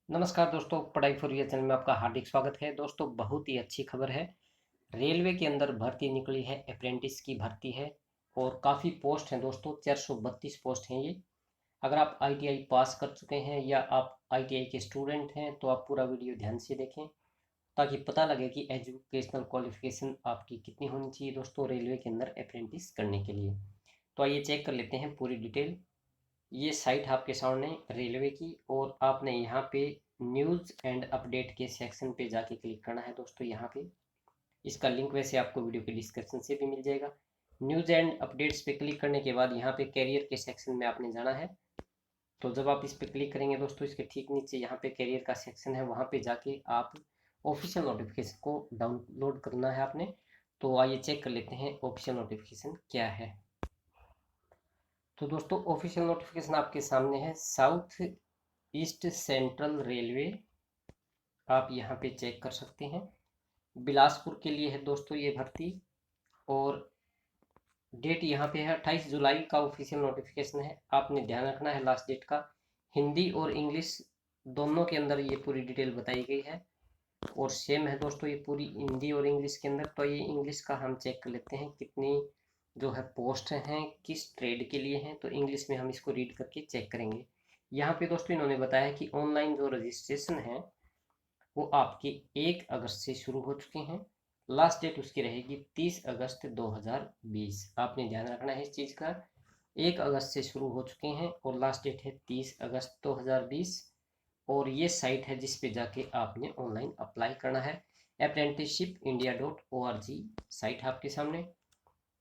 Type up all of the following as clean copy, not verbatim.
नमस्कार दोस्तों, पढ़ाई फॉर ईयर चैनल में आपका हार्दिक स्वागत है। दोस्तों, बहुत ही अच्छी खबर है। रेलवे के अंदर भर्ती निकली है, अप्रेंटिस की भर्ती है और काफ़ी पोस्ट हैं दोस्तों। 432 पोस्ट हैं ये। अगर आप आईटीआई पास कर चुके हैं या आप आईटीआई के स्टूडेंट हैं तो आप पूरा वीडियो ध्यान से देखें ताकि पता लगे कि एजुकेशनल क्वालिफिकेशन आपकी कितनी होनी चाहिए दोस्तों रेलवे के अंदर अप्रेंटिस करने के लिए। तो आइए चेक कर लेते हैं पूरी डिटेल। ये साइट आपके सामने रेलवे की, और आपने यहाँ पे न्यूज़ एंड अपडेट के सेक्शन पे जाके क्लिक करना है दोस्तों। यहाँ पे इसका लिंक वैसे आपको वीडियो के डिस्क्रिप्शन से भी मिल जाएगा। न्यूज़ एंड अपडेट्स पे क्लिक करने के बाद यहाँ पे कैरियर के सेक्शन में आपने जाना है। तो जब आप इस पे क्लिक करेंगे दोस्तों, इसके ठीक नीचे यहाँ पे कैरियर का सेक्शन है, वहाँ पे जाके आप ऑफिशियल नोटिफिकेशन को डाउनलोड करना है आपने। तो आइए चेक कर लेते हैं ऑफिशियल नोटिफिकेशन क्या है। तो दोस्तों, ऑफिशियल नोटिफिकेशन आपके सामने है। साउथ ईस्ट सेंट्रल रेलवे, आप यहाँ पे चेक कर सकते हैं। बिलासपुर के लिए है दोस्तों ये भर्ती, और डेट यहाँ पे है 28 जुलाई का ऑफिशियल नोटिफिकेशन है। आपने ध्यान रखना है लास्ट डेट का। हिंदी और इंग्लिश दोनों के अंदर ये पूरी डिटेल बताई गई है, और सेम है दोस्तों ये पूरी हिंदी और इंग्लिश के अंदर। तो ये इंग्लिश का हम चेक कर लेते हैं कितनी जो है पोस्ट हैं, किस ट्रेड के लिए हैं। तो इंग्लिश में हम इसको रीड करके चेक करेंगे। यहाँ पे दोस्तों इन्होंने बताया कि ऑनलाइन जो रजिस्ट्रेशन है वो आपके 1 अगस्त से शुरू हो चुके हैं। लास्ट डेट उसकी रहेगी 30 अगस्त 2020। आपने ध्यान रखना है इस चीज़ का। 1 अगस्त से शुरू हो चुके हैं और लास्ट डेट है 30 अगस्त 2020। और ये साइट है जिस पे जाके आपने ऑनलाइन अप्लाई करना है। apprenticeshipindia.org साइट है आपके सामने।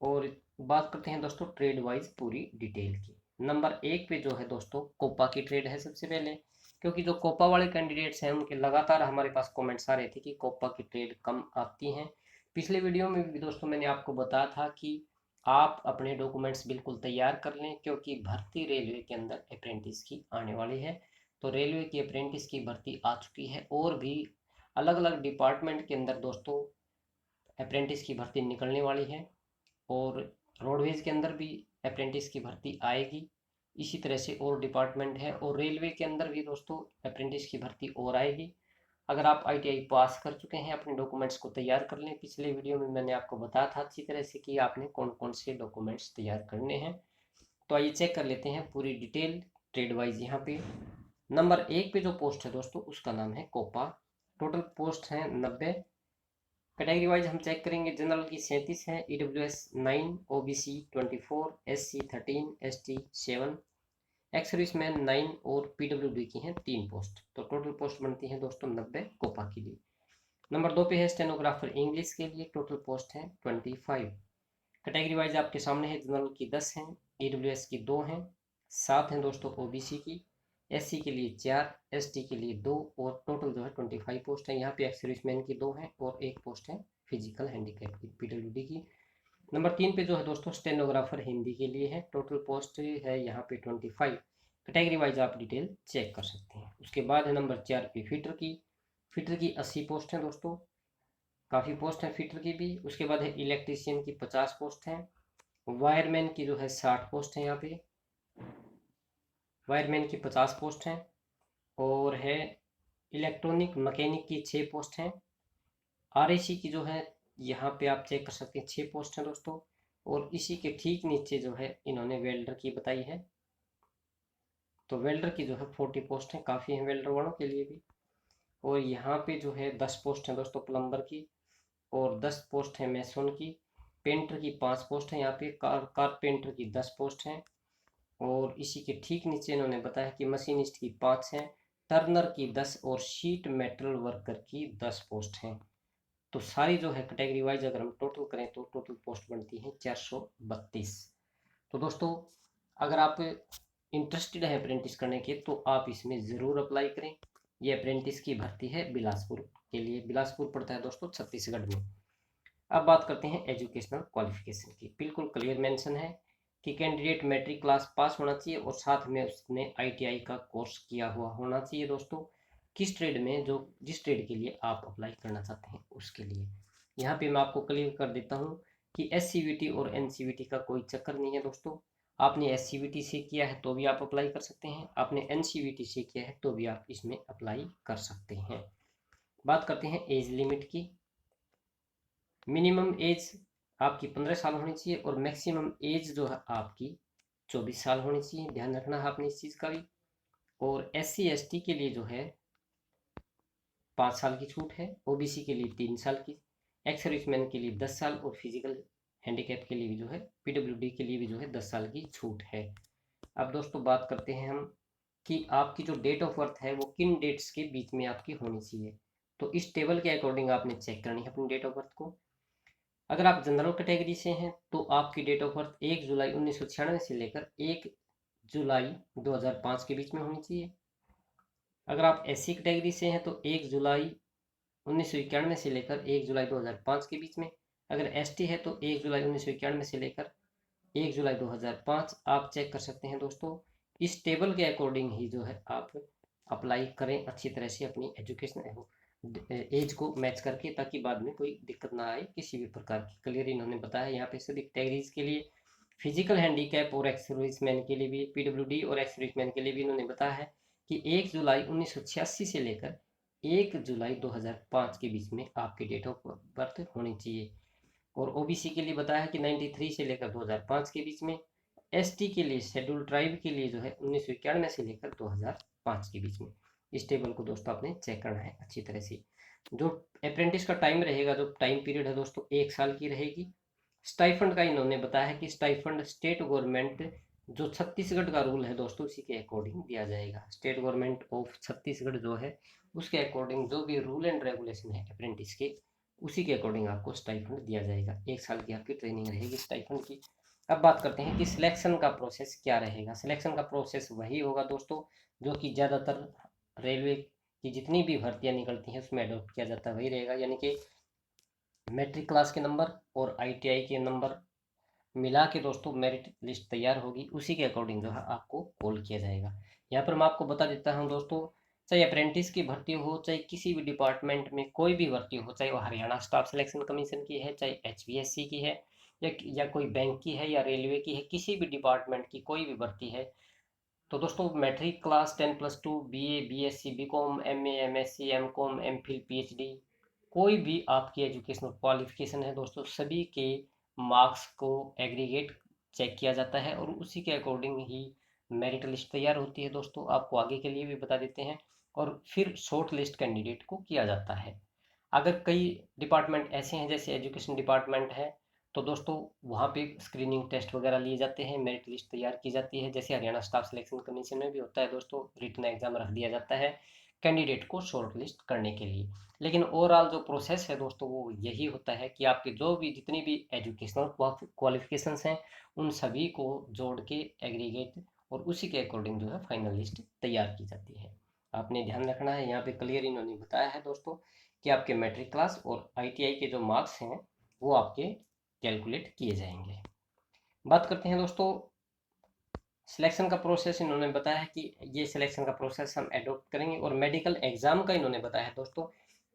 और बात करते हैं दोस्तों ट्रेड वाइज पूरी डिटेल की। नंबर 1 पे जो है दोस्तों कोपा की ट्रेड है सबसे पहले, क्योंकि जो कोपा वाले कैंडिडेट्स हैं उनके लगातार हमारे पास कमेंट्स आ रहे थे कि कोपा की ट्रेड कम आती हैं। पिछले वीडियो में भी दोस्तों मैंने आपको बताया था कि आप अपने डॉक्यूमेंट्स बिल्कुल तैयार कर लें, क्योंकि भर्ती रेलवे के अंदर अप्रेंटिस की आने वाली है। तो रेलवे की अप्रेंटिस की भर्ती आ चुकी है, और भी अलग अलग डिपार्टमेंट के अंदर दोस्तों अप्रेंटिस की भर्ती निकलने वाली है। और रोडवेज के अंदर भी अप्रेंटिस की भर्ती आएगी। इसी तरह से और डिपार्टमेंट है, और रेलवे के अंदर भी दोस्तों अप्रेंटिस की भर्ती और आएगी। अगर आप आईटीआई पास कर चुके हैं अपने डॉक्यूमेंट्स को तैयार कर लें। पिछले वीडियो में मैंने आपको बताया था अच्छी तरह से कि आपने कौन कौन से डॉक्यूमेंट्स तैयार करने हैं। तो आइए चेक कर लेते हैं पूरी डिटेल ट्रेड वाइज। यहाँ पे नंबर 1 पे जो पोस्ट है दोस्तों उसका नाम है कोपा। टोटल पोस्ट हैं 90। कैटेगरी वाइज हम चेक करेंगे। जनरल की 37 है, EWS 9, OBC 24, SC 13, ST 7, ex serviceman 9 और पीडब्ल्यूडी की हैं 3 पोस्ट। तो टोटल पोस्ट बनती है दोस्तों 90 कोपा के लिए। नंबर 2 पे है स्टेनोग्राफर इंग्लिश के लिए, टोटल पोस्ट है 25। कैटेगरी वाइज आपके सामने है। जनरल की 10 हैं, ईडब्ल्यूएस की 2 हैं, 7 हैं दोस्तों ओबीसी की, एससी के लिए 4, एसटी के लिए 2, और टोटल जो है 25 पोस्ट है। यहाँ पे एक्स सर्विसमैन की 2 हैं और 1 पोस्ट है फिजिकल हैंडीकैप की पीडब्ल्यूडी की। नंबर 3 पे जो है दोस्तों स्टेनोग्राफर हिंदी के लिए है, टोटल पोस्ट है यहाँ पे 25। कैटेगरी वाइज आप डिटेल चेक कर सकते हैं। उसके बाद है नंबर 4 पे फिटर की। फिटर की 80 पोस्ट हैं दोस्तों, काफ़ी पोस्ट हैं फिटर की भी। उसके बाद है इलेक्ट्रीशियन की 50 पोस्ट हैं। वायरमैन की जो है 60 पोस्ट है। यहाँ पे वायरमैन की 50 पोस्ट हैं। और है इलेक्ट्रॉनिक मैकेनिक की 6 पोस्ट हैं। आरएसी की जो है यहाँ पे आप चेक कर सकते हैं 6 पोस्ट हैं दोस्तों। और इसी के ठीक नीचे जो है इन्होंने वेल्डर की बताई है। तो वेल्डर की जो है 40 पोस्ट हैं, काफ़ी हैं वेल्डर वालों के लिए भी। और यहाँ पे जो है 10 पोस्ट हैं दोस्तों प्लम्बर की, और 10 पोस्ट है मैसन की। पेंटर की 5 पोस्ट है। यहाँ पे कारपेंटर की 10 पोस्ट हैं। और इसी के ठीक नीचे इन्होंने बताया कि मशीनिस्ट की 5 हैं, टर्नर की 10 और शीट मेटल वर्कर की 10 पोस्ट हैं। तो सारी जो है कैटेगरी वाइज अगर हम टोटल करें तो टोटल पोस्ट बनती है 432। तो दोस्तों, अगर आप इंटरेस्टेड है अप्रेंटिस करने के तो आप इसमें ज़रूर अप्लाई करें। ये अप्रेंटिस की भर्ती है बिलासपुर के लिए। बिलासपुर पड़ता है दोस्तों छत्तीसगढ़ में। अब बात करते हैं एजुकेशनल क्वालिफिकेशन की। बिल्कुल क्लियर मेंशन है कि कैंडिडेट मैट्रिक क्लास पास होना चाहिए और साथ में उसने आईटीआई का कोर्स किया हुआ होना चाहिए दोस्तों। किस ट्रेड में, जो जिस ट्रेड के लिए आप अप्लाई करना चाहते हैं उसके लिए। यहाँ पे मैं आपको क्लियर कर देता हूँ कि एससीवीटी और एनसीवीटी का कोई चक्कर नहीं है दोस्तों। आपने SCVT से किया है तो भी आप अप्लाई कर सकते हैं, आपने NCVT से किया है तो भी आप इसमें अप्लाई कर सकते हैं। बात करते हैं एज लिमिट की। मिनिमम एज आपकी 15 साल होनी चाहिए और मैक्सिमम एज जो है आपकी 24 साल होनी चाहिए। ध्यान रखना है आपने इस चीज़ का भी। और SC ST के लिए जो है 5 साल की छूट है, OBC के लिए 3 साल की, एक्स सर्विसमैन के लिए 10 साल और फिजिकल हैंडीकैप के लिए भी जो है PWD के लिए भी जो है 10 साल की छूट है। अब दोस्तों बात करते हैं हम कि आपकी जो डेट ऑफ बर्थ है वो किन डेट्स के बीच में आपकी होनी चाहिए। तो इस टेबल के अकॉर्डिंग आपने चेक करनी है अपनी डेट ऑफ बर्थ को। अगर आप जनरल कैटेगरी से हैं तो आपकी डेट ऑफ बर्थ 1 जुलाई 1996 से लेकर 1 जुलाई 2005 के बीच में होनी चाहिए। अगर आप SC कैटेगरी से हैं तो 1 जुलाई 1991 से लेकर 1 जुलाई 2005 के बीच में। अगर ST है तो 1 जुलाई 1991 से लेकर 1 जुलाई 2005 आप चेक कर सकते हैं दोस्तों। इस टेबल के अकॉर्डिंग ही जो है आप अप्लाई करें अच्छी तरह से अपनी एजुकेशन एज को मैच करके, ताकि बाद में कोई दिक्कत ना आए किसी भी प्रकार की। क्लियर इन्होंने बताया यहाँ पे सभी कैटेगरीज के लिए, फिजिकल हैंडीकैप और एक्स सर्विसमैन के लिए भी, PWD और एक्स सर्विसमैन के लिए भी इन्होंने बताया है कि 1 जुलाई 1986 से लेकर 1 जुलाई 2005 के बीच में आपकी डेट ऑफ बर्थ होनी चाहिए। और OBC के लिए बताया है कि 93 से लेकर 2005 के बीच में। ST के लिए, शेड्यूल ट्राइब के लिए जो है 1991 से लेकर 2005 के बीच में। इस टेबल को दोस्तों आपने चेक करना है अच्छी तरह से। जो अप्रेंटिस का टाइम रहेगा, जो टाइम पीरियड है दोस्तों 1 साल की रहेगी। स्टाइफंड का इन्होंने बताया है कि स्टाइफंड स्टेट गवर्नमेंट जो छत्तीसगढ़ का रूल है दोस्तों उसी के अकॉर्डिंग दिया जाएगा। स्टेट गवर्नमेंट ऑफ छत्तीसगढ़ जो है उसके अकॉर्डिंग जो भी रूल एंड रेगुलेशन है अप्रेंटिस के, उसी के अकॉर्डिंग आपको स्टाइफंड दिया जाएगा। 1 साल की आपकी ट्रेनिंग रहेगी स्टाइफंड की। अब बात करते हैं कि सिलेक्शन का प्रोसेस क्या रहेगा। सिलेक्शन का प्रोसेस वही होगा दोस्तों जो कि ज़्यादातर रेलवे की जितनी भी भर्तियां निकलती हैं उसमें अडोप्ट किया जाता है, वही रहेगा। यानी कि मैट्रिक क्लास के नंबर और ITI के नंबर मिला के दोस्तों मेरिट लिस्ट तैयार होगी, उसी के अकॉर्डिंग जो है आपको कॉल किया जाएगा। यहाँ पर मैं आपको बता देता हूँ दोस्तों, चाहे अप्रेंटिस की भर्ती हो, चाहे किसी भी डिपार्टमेंट में कोई भी भर्ती हो, चाहे वो हरियाणा स्टाफ सिलेक्शन कमीशन की है, चाहे HVSC की है, या कोई बैंक की है, या रेलवे की है, किसी भी डिपार्टमेंट की कोई भी भर्ती है, तो दोस्तों matric class 10+2 BA BSc BCom MA MSc MCom MPhil PhD कोई भी आपकी एजुकेशनल क्वालिफिकेशन है दोस्तों, सभी के मार्क्स को एग्रीगेट चेक किया जाता है और उसी के अकॉर्डिंग ही मेरिट लिस्ट तैयार होती है दोस्तों। आपको आगे के लिए भी बता देते हैं। और फिर शॉर्ट लिस्ट कैंडिडेट को किया जाता है। अगर कई डिपार्टमेंट ऐसे हैं जैसे एजुकेशन डिपार्टमेंट है तो दोस्तों वहाँ पे स्क्रीनिंग टेस्ट वगैरह लिए जाते हैं, मेरिट लिस्ट तैयार की जाती है। जैसे हरियाणा स्टाफ सिलेक्शन कमीशन में भी होता है दोस्तों, रिटन एग्जाम रख दिया जाता है कैंडिडेट को शॉर्ट लिस्ट करने के लिए। लेकिन ओवरऑल जो प्रोसेस है दोस्तों वो यही होता है कि आपके जो भी जितनी भी एजुकेशनल क्वालिफिकेशंस हैं उन सभी को जोड़ के एग्रीगेट और उसी के अकॉर्डिंग जो है फाइनल लिस्ट तैयार की जाती है। आपने ध्यान रखना है, यहाँ पे क्लियर इन्होंने बताया है दोस्तों कि आपके मैट्रिक क्लास और ITI के जो मार्क्स हैं वो आपके कैलकुलेट किए जाएंगे। बात करते हैं दोस्तों सिलेक्शन का प्रोसेस। इन्होंने बताया है कि ये सिलेक्शन का प्रोसेस हम एडॉप्ट करेंगे। और मेडिकल एग्जाम का इन्होंने बताया है दोस्तों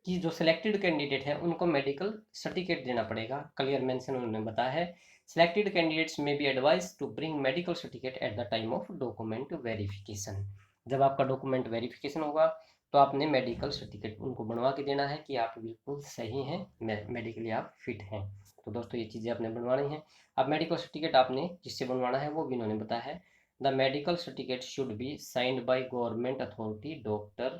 कि जो सिलेक्टेड कैंडिडेट है उनको मेडिकल सर्टिफिकेट देना पड़ेगा। क्लियर मेंशन उन्होंने बताया है सिलेक्टेड कैंडिडेट्स में be advise to bring medical certificate at the time of document verification. जब आपका डॉक्यूमेंट वेरिफिकेशन होगा तो आपने मेडिकल सर्टिफिकेट उनको बनवा के देना है कि आप बिल्कुल सही हैं, मेडिकली आप फिट हैं। तो दोस्तों ये चीज़ें आपने बनवानी है। अब मेडिकल सर्टिफिकेट आपने जिससे बनवाना है वो भी इन्होंने बताया है। The medical certificate should be signed by government authority, doctor,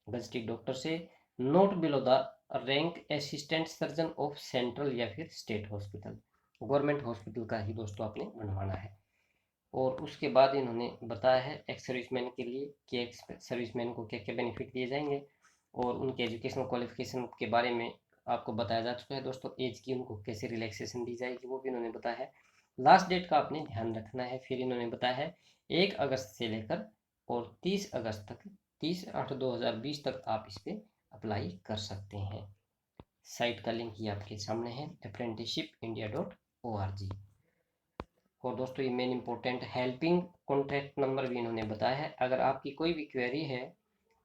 gazetted doctor से, not below the rank assistant surgeon of central या फिर स्टेट हॉस्पिटल। गवर्नमेंट हॉस्पिटल का ही दोस्तों आपने बनवाना है। और उसके बाद इन्होंने बताया है एक्स सर्विसमैन के लिए कि एक्स सर्विसमैन को क्या क्या बेनिफिट दिए जाएंगे और उनके एजुकेशनल क्वालिफिकेशन के बारे में आपको बताया जा चुका है दोस्तों। एज की उनको कैसे रिलैक्सेशन दी जाएगी वो भी इन्होंने बताया है। लास्ट डेट का आपने ध्यान रखना है। फिर इन्होंने बताया है 1 अगस्त से लेकर और 30 अगस्त तक, 30/8/2020 तक आप इस पर अप्लाई कर सकते हैं। साइट का लिंक ये आपके सामने है apprenticeshipindia.org। और दोस्तों ये main important helping contact number भी इन्होंने बताया है। अगर आपकी कोई भी क्वेरी है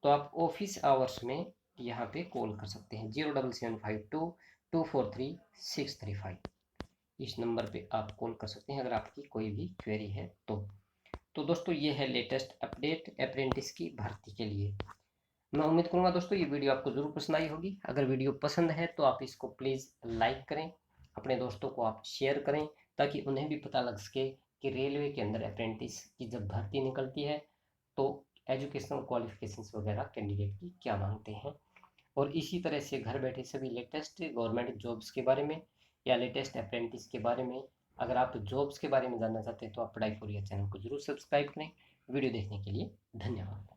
तो आप ऑफिस आवर्स में यहाँ पे कॉल कर सकते हैं 07752 243 635। इस नंबर पे आप कॉल कर सकते हैं अगर आपकी कोई भी क्वेरी है तो दोस्तों ये है लेटेस्ट अपडेट अप्रेंटिस की भर्ती के लिए। मैं उम्मीद करूंगा दोस्तों ये वीडियो आपको ज़रूर पसंद आई होगी। अगर वीडियो पसंद है तो आप इसको प्लीज़ लाइक करें, अपने दोस्तों को आप शेयर करें ताकि उन्हें भी पता लग सके कि रेलवे के अंदर अप्रेंटिस की जब भर्ती निकलती है तो एजुकेशनल क्वालिफिकेशंस वगैरह कैंडिडेट की क्या मांगते हैं। और इसी तरह से घर बैठे सभी लेटेस्ट गवर्नमेंट जॉब्स के बारे में या लेटेस्ट अप्रेंटिस के बारे में अगर आप जॉब्स के बारे में जानना चाहते हैं तो आप पढ़ाई फॉर ईयर चैनल को जरूर सब्सक्राइब करें। वीडियो देखने के लिए धन्यवाद।